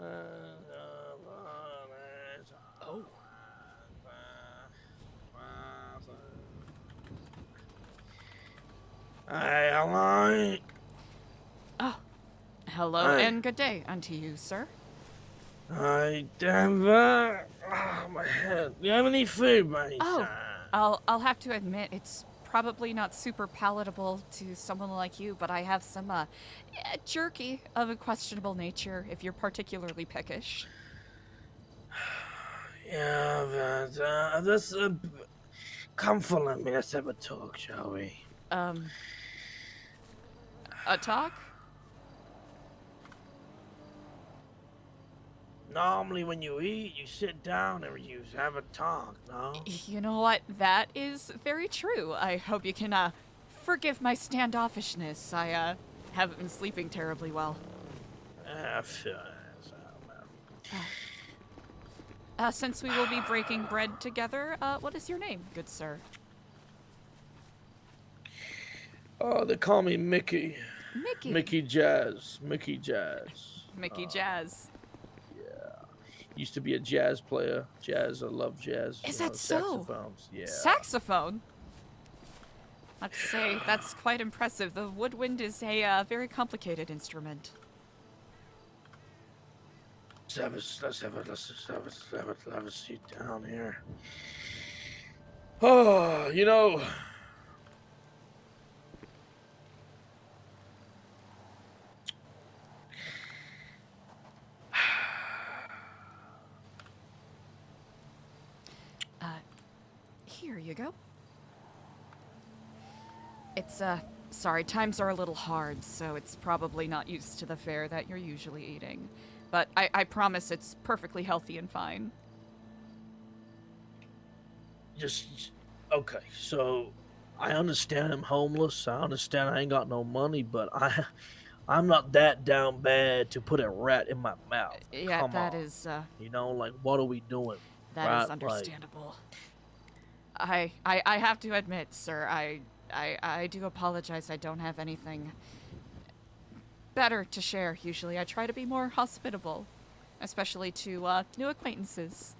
Oh. Hey, hello. Oh. Hello Hey. and good day unto you, sir. Hi, Denver. Oh, my head. You have any food, by any Oh, chance? I'll have to admit it's probably not super palatable to someone like you, but I have some jerky of a questionable nature if you're particularly peckish. Yeah, but let's come follow me. Let's have a talk, shall we? Um, a talk? Normally, when you eat, you sit down and you have a talk. No. You know what? That is very true. I hope you can forgive my standoffishness. I haven't been sleeping terribly well. I feel it. So, man. Since we will be breaking bread together, what is your name, good sir? Oh, they call me Mickey. Mickey. Mickey Jazz. Mickey Jazz. Mickey Jazz. Yeah. Used to be a jazz player. Jazz, I love jazz. Is You know, that so? saxophones. Yeah. Saxophone? I have to say, that's quite impressive. The woodwind is a very complicated instrument. Let's have a seat down here. Oh, you know. Here you go. It's, sorry, times are a little hard, so it's probably not used to the fare that you're usually eating. But I promise it's perfectly healthy and fine. Just okay. So I understand I'm homeless. I understand I ain't got no money, but I'm not that down bad to put a rat in my mouth. Yeah, Come that on. is, You know, like what are we doing? that Right? is Like understandable. I have to admit, sir, I do apologize. I don't have anything better to share. Usually I try to be more hospitable, especially to new acquaintances.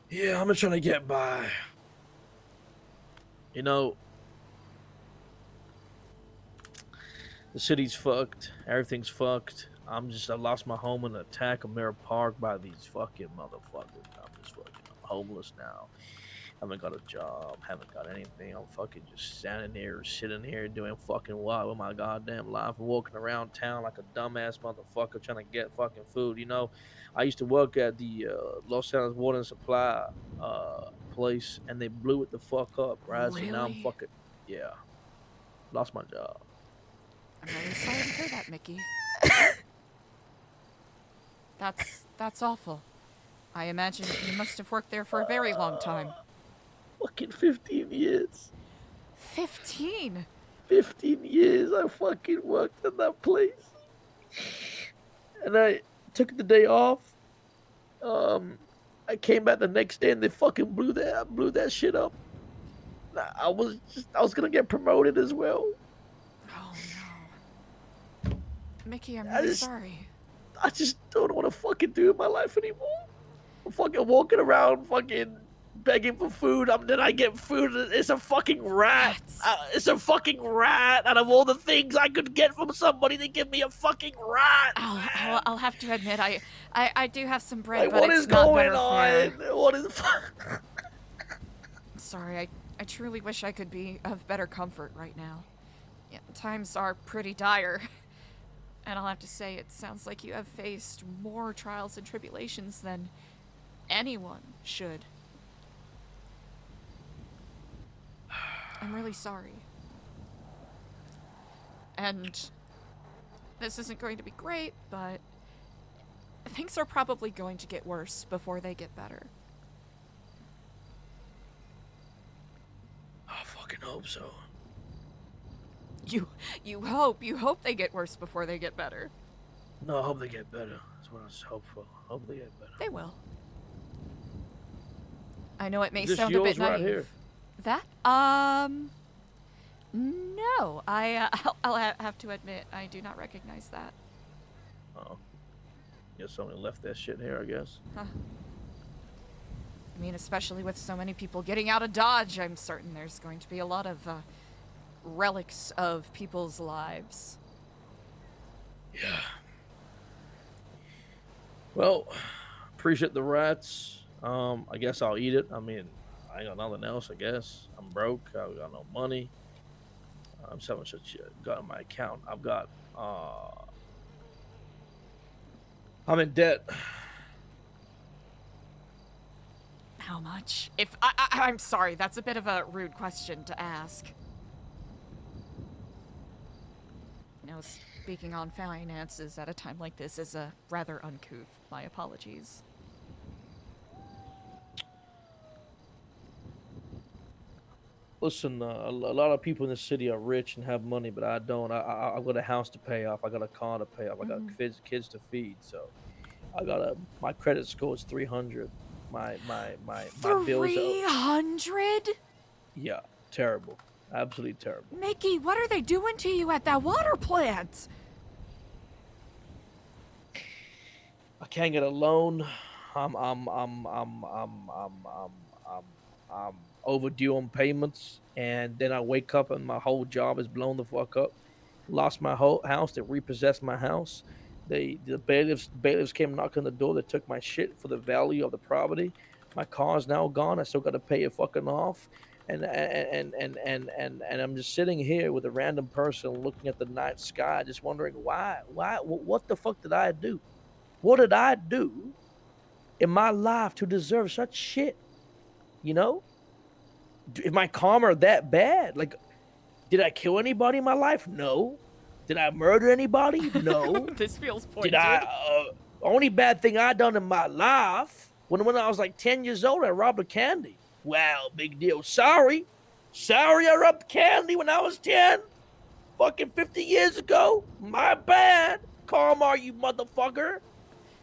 yeah, I'm just trying to get by. You know, the city's fucked. Everything's fucked. I lost my home in an attack of Mirror Park by these fucking motherfuckers. I'm homeless now. Haven't got a job. Haven't got anything. I'm fucking just standing here, sitting here, doing fucking what with my goddamn life, walking around town like a dumbass motherfucker trying to get fucking food. You know, I used to work at the Los Angeles Water and Supply place, and they blew it the fuck up, right? So now I'm Really? fucking yeah, lost my job. I'm really sorry to hear that, Mickey. That's awful. I imagine you must have worked there for a very long time. Fucking 15 years. 15? 15 years I fucking worked in that place. And I took the day off. Um, I came back the next day and they fucking blew that shit up. I was gonna get promoted as well. Oh no. Mickey, I'm I really just sorry. I just don't want to fucking do it in my life anymore. I'm fucking walking around fucking begging for food. Then I get food. It's a fucking rat. Rats. It's a fucking rat. Out of all the things I could get from somebody, they give me a fucking rat. I'll have to admit, I do have some bread, Like, but what it's is not going better fare. on? What is? Sorry, I truly wish I could be of better comfort right now. Yeah, times are pretty dire. And I'll have to say, it sounds like you have faced more trials and tribulations than anyone should. I'm really sorry. And this isn't going to be great, but things are probably going to get worse before they get better. I fucking hope so. You hope they get worse before they get better. No, I hope they get better. That's what I hope for. I hope they get better. They will. I know it may Is this sound a bit yours right naive. here? That? No. I'll have to admit, I do not recognize that. Oh. Guess somebody left that shit here, I guess. Huh. I mean, especially with so many people getting out of Dodge, I'm certain there's going to be a lot of relics of people's lives. Yeah. Well, appreciate the rats. I guess I'll eat it. I mean, I ain't got nothing else, I guess. I'm broke. I got no money. I'm so much shit got in my account. I've got I'm in debt. How much? If I'm sorry, that's a bit of a rude question to ask. You know, speaking on finances at a time like this is a rather uncouth. My apologies. Listen, a lot of people in the city are rich and have money, but I don't. I've got a house to pay off. I got a car to pay off. I got kids to feed. So I got my credit score is 300. My bills are 300? yeah, terrible. Absolutely terrible. Mickey, what are they doing to you at that water plant? I can't get a loan. I'm overdue on payments, and then I wake up and my whole job is blown the fuck up. Lost my whole house. They repossessed my house. The bailiffs came knocking on the door. They took my shit for the value of the property. My car's now gone. I still got to pay it fucking off. And I'm just sitting here with a random person looking at the night sky, just wondering what the fuck did I do? What did I do in my life to deserve such shit? You know? Is my karma that bad? Like, did I kill anybody in my life? No. Did I murder anybody? No. This feels pointed. Did I? Only bad thing I done in my life when I was like 10 years old, I robbed a candy. Well, big deal. Sorry, I robbed candy when I was 10. Fucking 50 years ago. My bad. Karma, you motherfucker.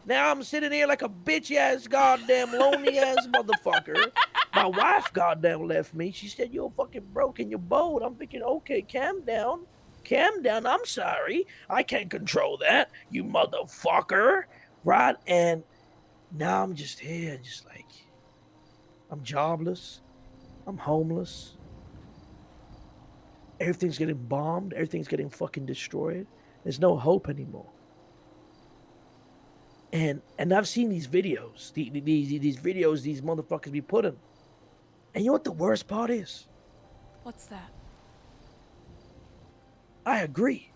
Now I'm sitting here like a bitch ass, goddamn lonely ass motherfucker. My wife goddamn left me. She said, "You're fucking broke in your boat." I'm thinking, okay, calm down. Calm down. I'm sorry. I can't control that, you motherfucker. Right? And now I'm just here, just like, I'm jobless. I'm homeless. Everything's getting bombed. Everything's getting fucking destroyed. There's no hope anymore. And I've seen these videos, these videos these motherfuckers be putting. And you know what the worst part is? What's that? I agree.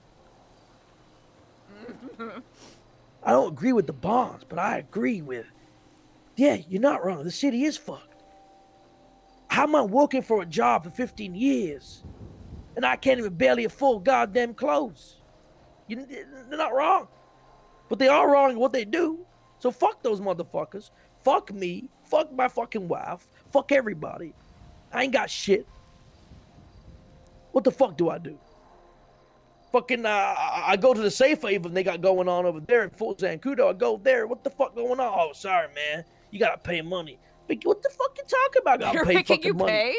I don't agree with the bonds, but I agree with, yeah, you're not wrong. The city is fucked. How am I working for a job for 15 years and I can't even barely afford goddamn clothes? They're not wrong. But they are wrong in what they do. So fuck those motherfuckers. Fuck me. Fuck my fucking wife. Fuck everybody. I ain't got shit. What the fuck do I do? Fucking, I go to the safe haven they got going on over there in Fort Zancudo. I go there. What the fuck going on? Oh, sorry, man. You gotta pay money. What the fuck you talking about? I gotta They're pay making fucking you money. pay?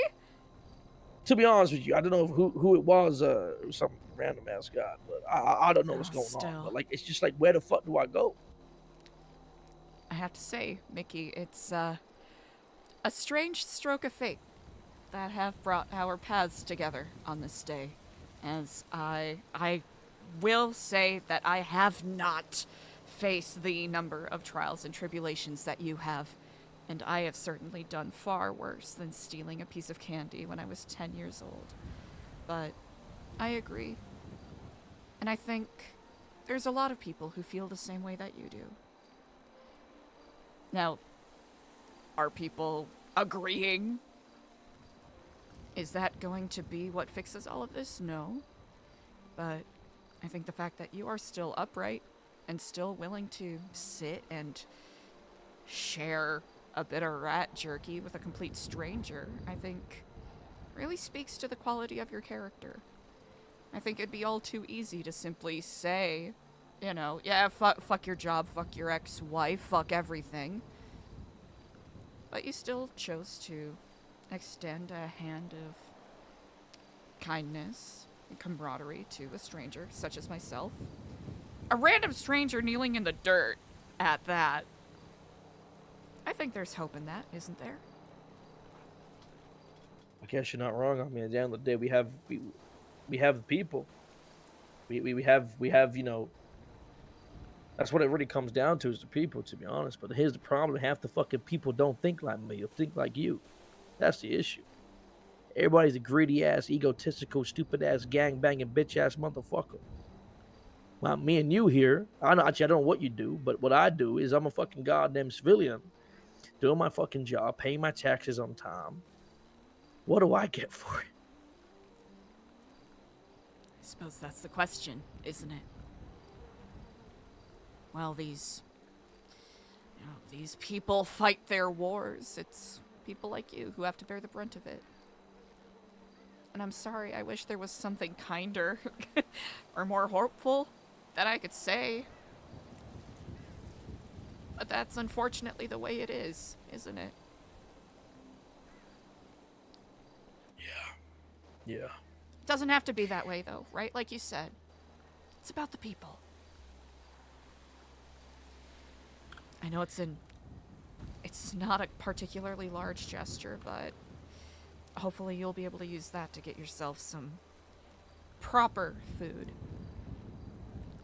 To be honest with you, I don't know who it was. Some random ass guy, but I don't know what's going on. But like, it's just like, where the fuck do I go? I have to say, Mickey, it's a strange stroke of fate that have brought our paths together on this day. As I will say that I have not faced the number of trials and tribulations that you have, and I have certainly done far worse than stealing a piece of candy when I was 10 years old. But I agree. And I think there's a lot of people who feel the same way that you do. Now, are people agreeing? Is that going to be what fixes all of this? No. But I think the fact that you are still upright and still willing to sit and share a bit of rat jerky with a complete stranger, I think really speaks to the quality of your character. I think it'd be all too easy to simply say, you know, yeah, fuck your job, fuck your ex-wife, fuck everything. But you still chose to extend a hand of kindness and camaraderie to a stranger, such as myself. A random stranger kneeling in the dirt at that. I think there's hope in that, isn't there? I guess you're not wrong. I mean, at the end of the day, we have the people. We have that's what it really comes down to is the people, to be honest. But here's the problem: half the fucking people don't think like me or think like you. That's the issue. Everybody's a greedy ass, egotistical, stupid ass, gang banging, bitch ass motherfucker. Well, me and you here, I don't know what you do, but what I do is I'm a fucking goddamn civilian, doing my fucking job, paying my taxes on time. What do I get for it? I suppose that's the question, isn't it? Well, these people fight their wars. It's people like you who have to bear the brunt of it. And I'm sorry, I wish there was something kinder or more hopeful that I could say. But that's unfortunately the way it is, isn't it? Yeah. It doesn't have to be that way, though, right? Like you said. It's about the people. I know it's not a particularly large gesture, but hopefully you'll be able to use that to get yourself some proper food.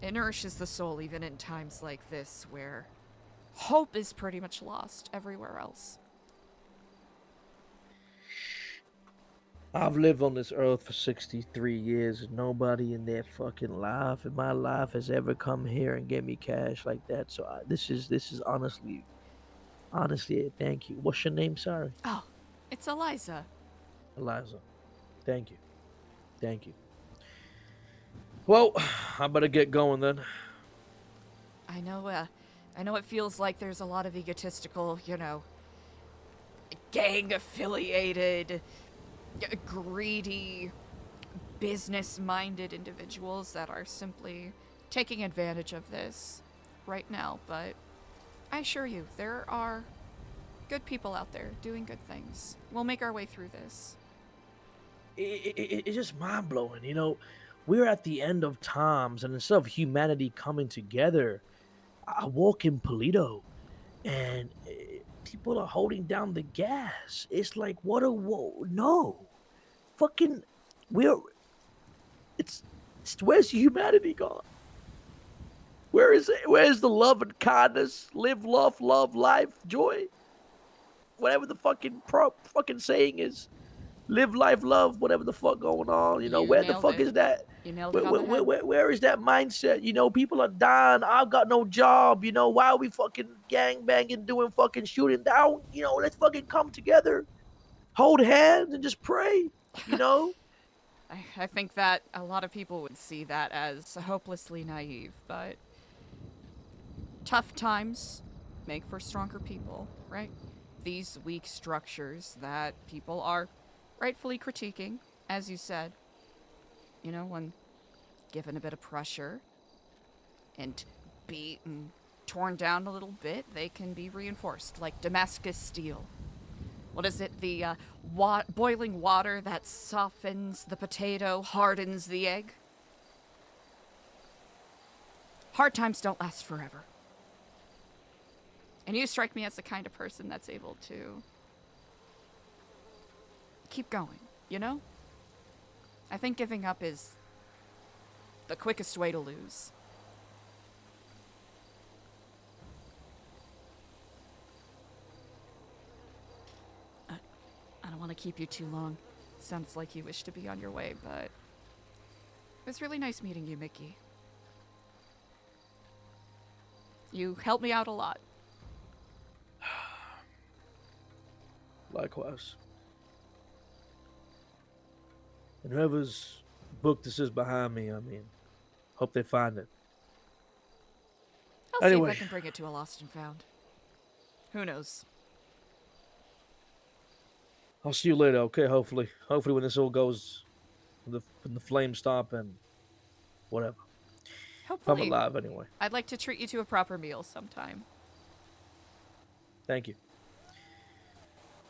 It nourishes the soul even in times like this where hope is pretty much lost everywhere else. I've lived on this earth for 63 years and nobody in their fucking life, in my life, has ever come here and gave me cash like that. So this is honestly, thank you. What's your name? Sorry. Oh, it's Eliza. Eliza. Thank you. Thank you. Well, I better get going then. I know it feels like there's a lot of egotistical, gang-affiliated, greedy, business-minded individuals that are simply taking advantage of this right now, but I assure you, there are good people out there doing good things. We'll make our way through this. It's just mind-blowing, We're at the end of times, and instead of humanity coming together, I walk in Polito, and people are holding down the gas. It's like, no. Fucking, it's where's humanity gone? Where is it? Where's the love and kindness? Live, love, life, joy. Whatever the fucking saying is. Live, life, love, whatever the fuck going on. Where the fuck is that? You nailed it on the head. Where is that mindset? People are dying. I've got no job. Why are we fucking gang banging, doing fucking shooting down? Let's fucking come together, hold hands, and just pray. I think that a lot of people would see that as hopelessly naive, but tough times make for stronger people, right? These weak structures that people are rightfully critiquing, as you said, when given a bit of pressure and beat and torn down a little bit, they can be reinforced like Damascus steel. What is it? The boiling water that softens the potato, hardens the egg? Hard times don't last forever. And you strike me as the kind of person that's able to keep going, I think giving up is the quickest way to lose. I don't want to keep you too long. Sounds like you wish to be on your way, but it was really nice meeting you, Mickey. You helped me out a lot. Likewise. And whoever's book this is behind me, hope they find it. I'll Anyway. see if I can bring it to a lost and found. Who knows? I'll see you later, okay? Hopefully when this all goes, when the flames stop and whatever. Hopefully. If I'm alive anyway. I'd like to treat you to a proper meal sometime. Thank you.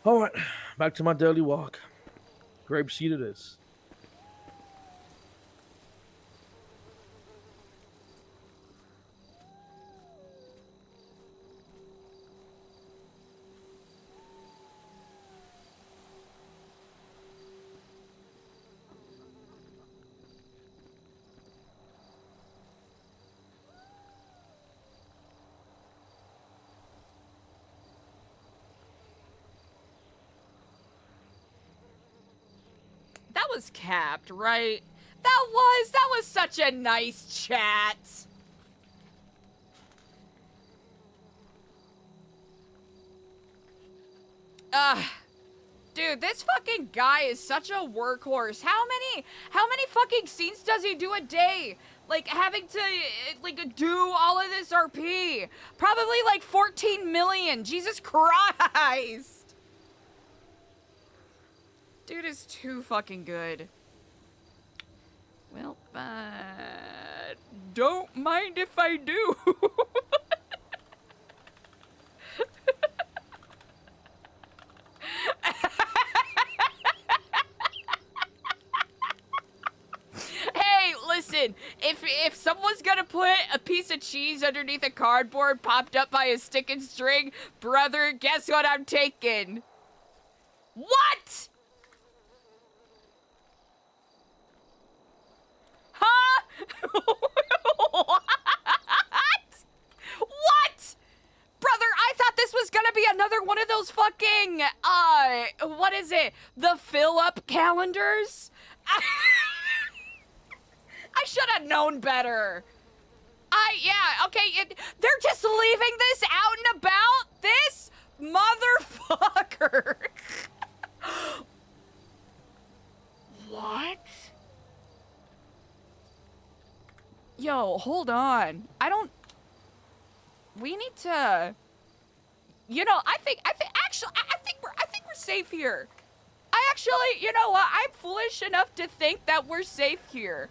All right, back to my daily walk. Grape seed it is. was capped, right? That was such a nice chat. Dude, this fucking guy is such a workhorse. How many fucking scenes does he do a day? Like, having to, like, do all of this RP. Probably, like, 14 million. Jesus Christ. Dude is too fucking good. Well, don't mind if I do. Hey, listen, if someone's gonna put a piece of cheese underneath a cardboard popped up by a stick and string, brother, guess what I'm taking? What? Huh? What? What? Brother, I thought this was gonna be another one of those fucking, what is it? The fill-up calendars? I should have known better. Yeah, okay, they're just leaving this out and about? This motherfucker. What? Yo, hold on. We need to, you know, I think we're safe here. You know what? I'm foolish enough to think that we're safe here.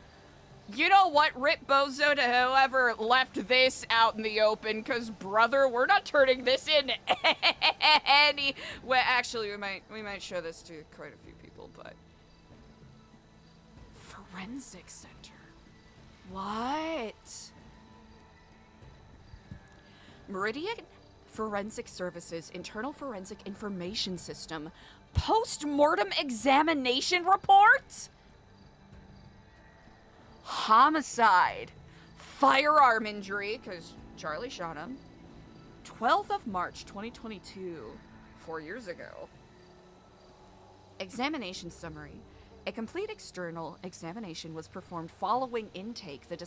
You know what? Rip Bozo to whoever left this out in the open, because, brother, we're not turning this in any... Well, actually, we might show this to quite a few people, but... Forensic Center. What? Meridian Forensic Services Internal Forensic Information System Post-Mortem Examination Report? Homicide. Firearm injury, because Charlie shot him. 12th of March, 2022. 4 years ago. Examination summary. A complete external examination was performed following intake. The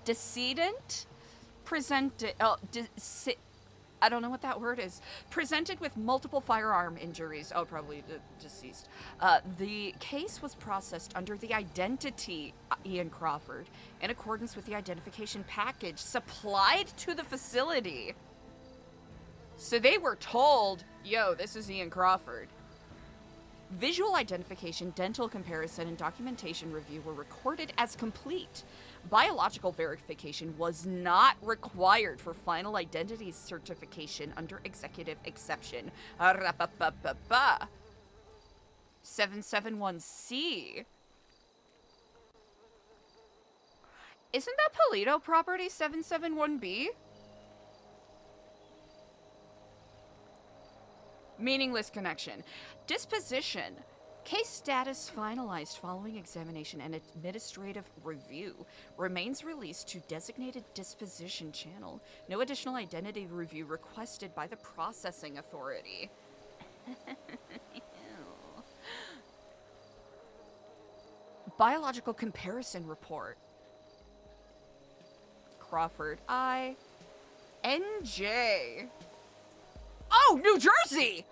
decedent presented... I don't know what that word is. Presented with multiple firearm injuries. Oh, probably deceased. The case was processed under the identity Ian Crawford in accordance with the identification package supplied to the facility. So they were told, yo, this is Ian Crawford. Visual identification, dental comparison, and documentation review were recorded as complete. Biological verification was not required for final identity certification under executive exception. 771C. Isn't that Polito property 771B? Meaningless connection. Disposition. Case status finalized following examination and administrative review. Remains released to designated disposition channel. No additional identity review requested by the processing authority. Biological comparison report. Crawford I. NJ. Oh, New Jersey!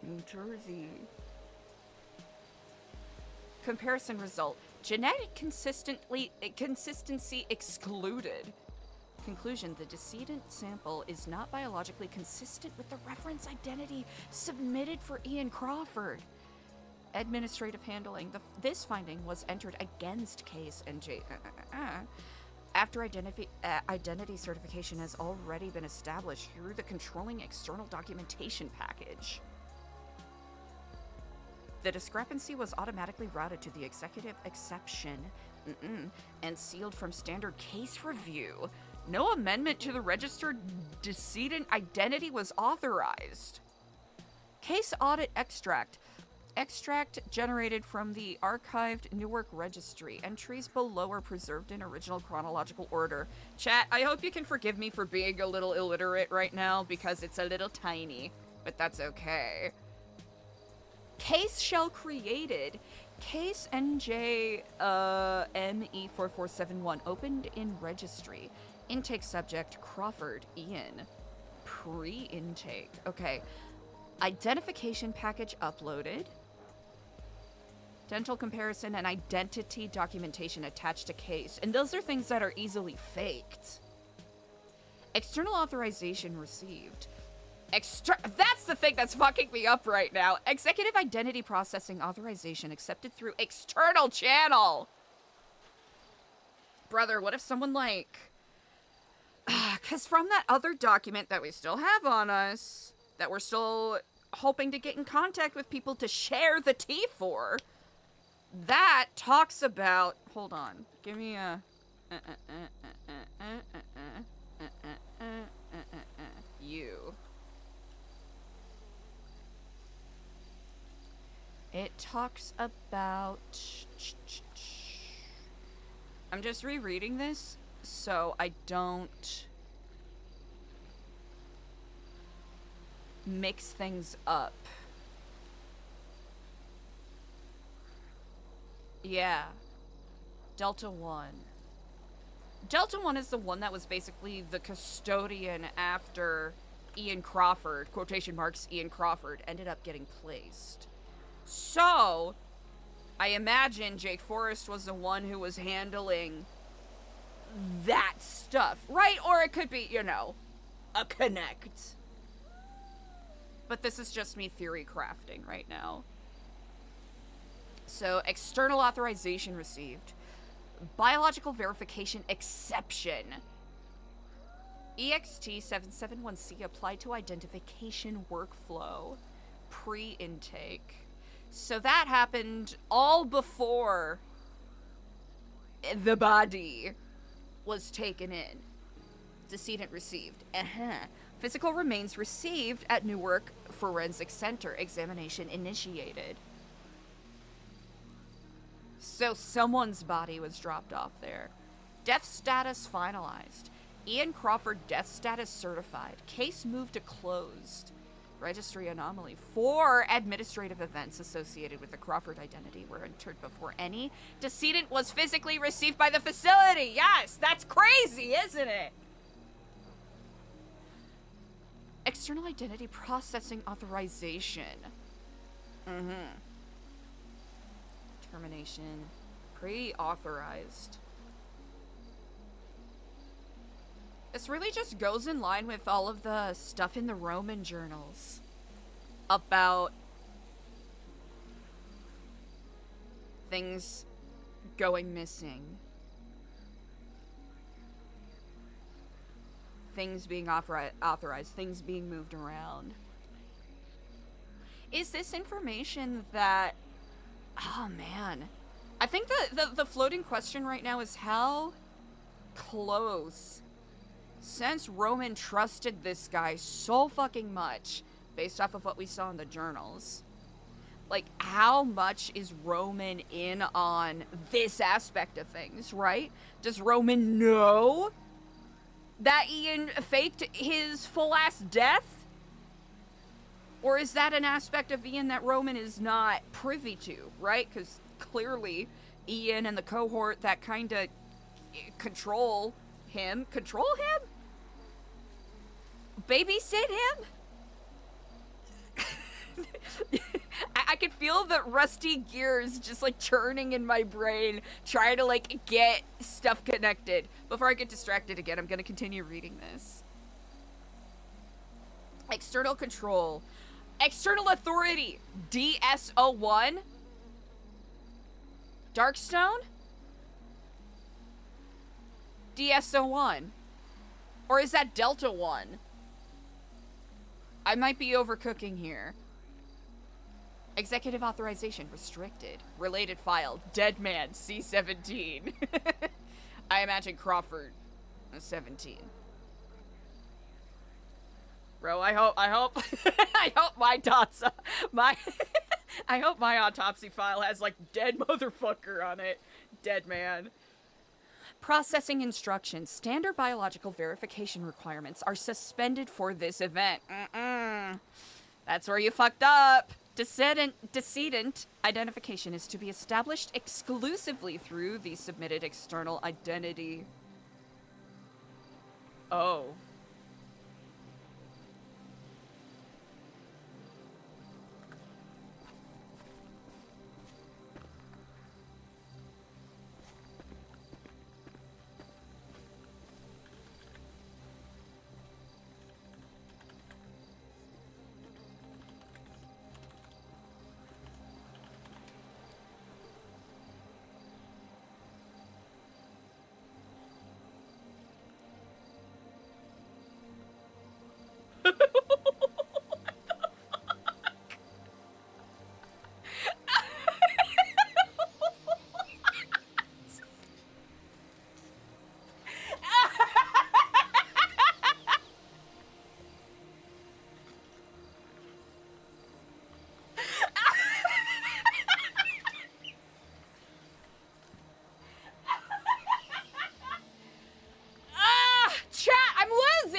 New Jersey. Comparison result. Genetic consistency excluded. Conclusion. The decedent sample is not biologically consistent with the reference identity submitted for Ian Crawford. Administrative handling. This finding was entered against case NJ. After identity certification has already been established through the controlling external documentation package. The discrepancy was automatically routed to the executive exception and sealed from standard case review. No amendment to the registered decedent identity was authorized. Case audit extract. Extract generated from the archived Newark registry. Entries below are preserved in original chronological order. Chat, I hope you can forgive me for being a little illiterate right now because it's a little tiny, but that's okay. Case shell created. Case NJ ME4471 opened in registry. Intake subject Crawford Ian. Pre-intake. Okay. Identification package uploaded. Dental comparison and identity documentation attached to case. And those are things that are easily faked. External authorization received. That's the thing that's fucking me up right now. Executive identity processing authorization accepted through external channel. Brother, what if someone like... Because from that other document that we still have on us, that we're still hoping to get in contact with people to share the tea for, that talks about... Hold on. Give me a... You. It talks about... I'm just rereading this so I don't mix things up. Yeah. Delta 1. Delta 1 is the one that was basically the custodian after Ian Crawford, quotation marks, Ian Crawford, ended up getting placed. So, I imagine Jake Forrest was the one who was handling that stuff, right? Or it could be, you know, a connect. But this is just me theory crafting right now. So, external authorization received. Biological verification exception. EXT771C applied to identification workflow. Pre-intake. So that happened all before the body was taken in. Decedent received. Physical remains received at Newark Forensic Center. Examination initiated. So someone's body was dropped off there. Death status finalized. Ian Crawford death status certified. Case moved to closed. Registry anomaly. 4 administrative events associated with the Crawford identity were entered before any decedent was physically received by the facility. Yes, that's crazy, isn't it? External identity processing authorization. Termination. Pre-authorized. This really just goes in line with all of the stuff in the Roman journals about things going missing. Things being authorized, things being moved around. Is this information that... Oh, man. I think the floating question right now is how close... Since Roman trusted this guy so fucking much, based off of what we saw in the journals, like, how much is Roman in on this aspect of things, right? Does Roman know that Ian faked his full-ass death? Or is that an aspect of Ian that Roman is not privy to, right? Because clearly, Ian and the cohort that kind of control him? Babysit him? I could feel the rusty gears just like churning in my brain, trying to like get stuff connected. Before I get distracted again, I'm gonna continue reading this. External control. External authority. DSO1. Darkstone? DSO1. Or is that Delta 1? I might be overcooking here. Executive authorization restricted. Related file. Dead man C17. I imagine Crawford 17. Bro, I hope I hope my I hope my autopsy file has like dead motherfucker on it. Dead man. Processing instructions. Standard biological verification requirements are suspended for this event. That's where you fucked up. Decedent identification is to be established exclusively through the submitted external identity. Oh.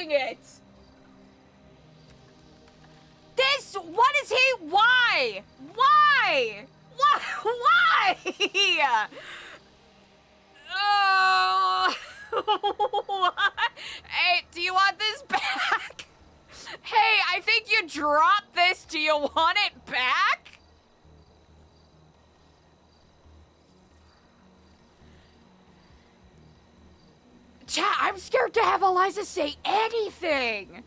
It. What is he? Why? Why? Oh. Hey, do you want this back? Hey, I think you dropped this. Do you want it back? Chat, I'm scared to have Eliza say anything.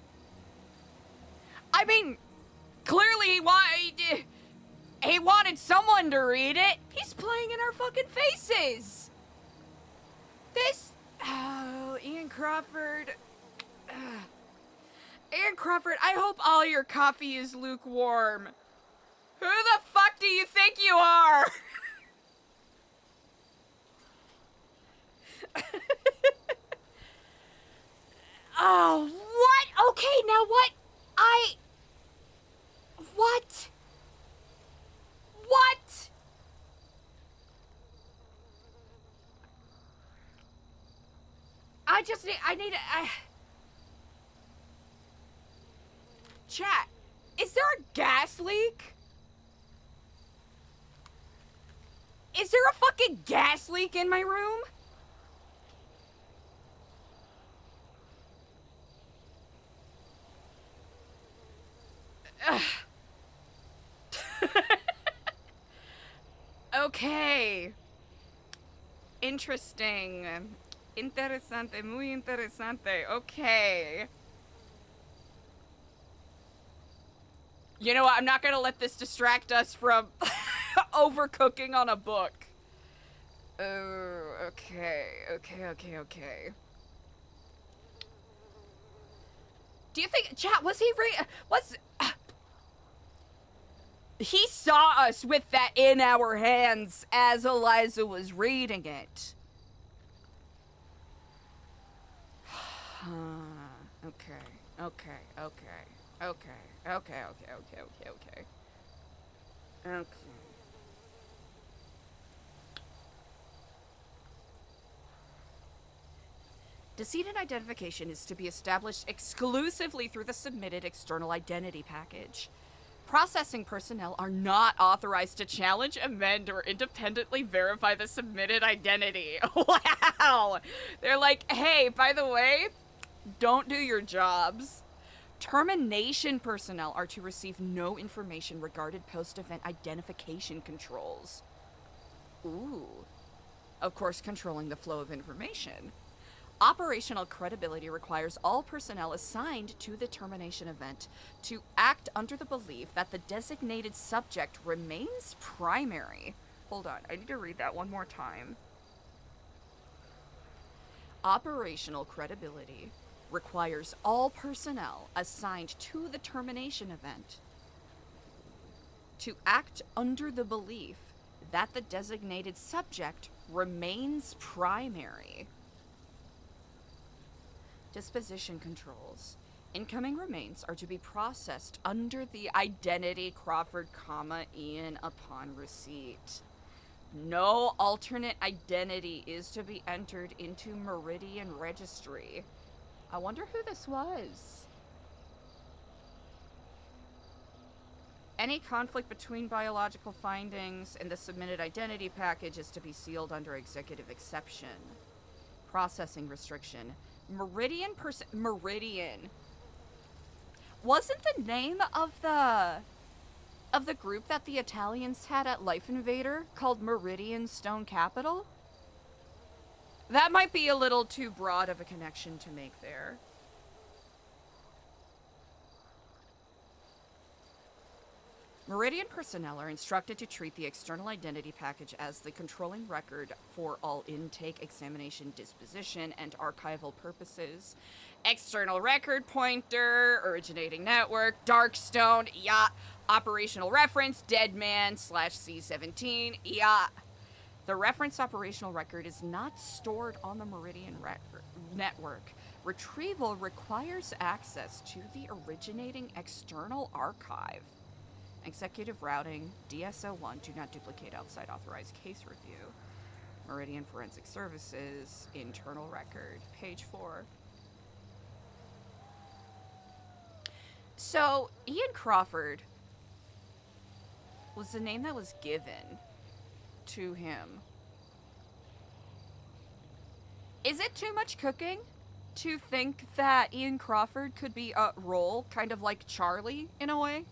I mean, clearly he wanted someone to read it. He's playing in our fucking faces. Ian Crawford. Ian Crawford, I hope all your coffee is lukewarm. Who the fuck do you think you are? Oh, what? Okay, now what? What? What? Chat, is there a gas leak? Is there a fucking gas leak in my room? Okay. Interesting. Interesante, muy interesante. Okay. You know what? I'm not gonna let this distract us from overcooking on a book. Oh, okay. Do you think, chat, was he he saw us with that in our hands as Eliza was reading it. Okay. Decedent identification is to be established exclusively through the submitted external identity package. Processing personnel are not authorized to challenge, amend, or independently verify the submitted identity. Wow! They're like, hey, by the way, don't do your jobs. Termination personnel are to receive no information regarding post-event identification controls. Ooh. Of course, controlling the flow of information. Operational credibility requires all personnel assigned to the termination event to act under the belief that the designated subject remains primary. Hold on, I need to read that one more time. Operational credibility requires all personnel assigned to the termination event to act under the belief that the designated subject remains primary. Disposition controls. Incoming remains are to be processed under the identity Crawford, Ian upon receipt. No alternate identity is to be entered into Meridian Registry. I wonder who this was. Any conflict between biological findings and the submitted identity package is to be sealed under executive exception. Processing restriction. Meridian. Wasn't the name of the group that the Italians had at Life Invader called Meridian Stone Capital? That might be a little too broad of a connection to make there. Meridian personnel are instructed to treat the external identity package as the controlling record for all intake, examination, disposition, and archival purposes. External record pointer, originating network, Darkstone, yacht, operational reference, Deadman/C17, yacht. The reference operational record is not stored on the Meridian network. Retrieval requires access to the originating external archive. Executive routing, DSO1, do not duplicate outside authorized case review. Meridian Forensic Services, internal record, page 4. So, Ian Crawford was the name that was given to him. Is it too much cooking to think that Ian Crawford could be a role kind of like Charlie in a way?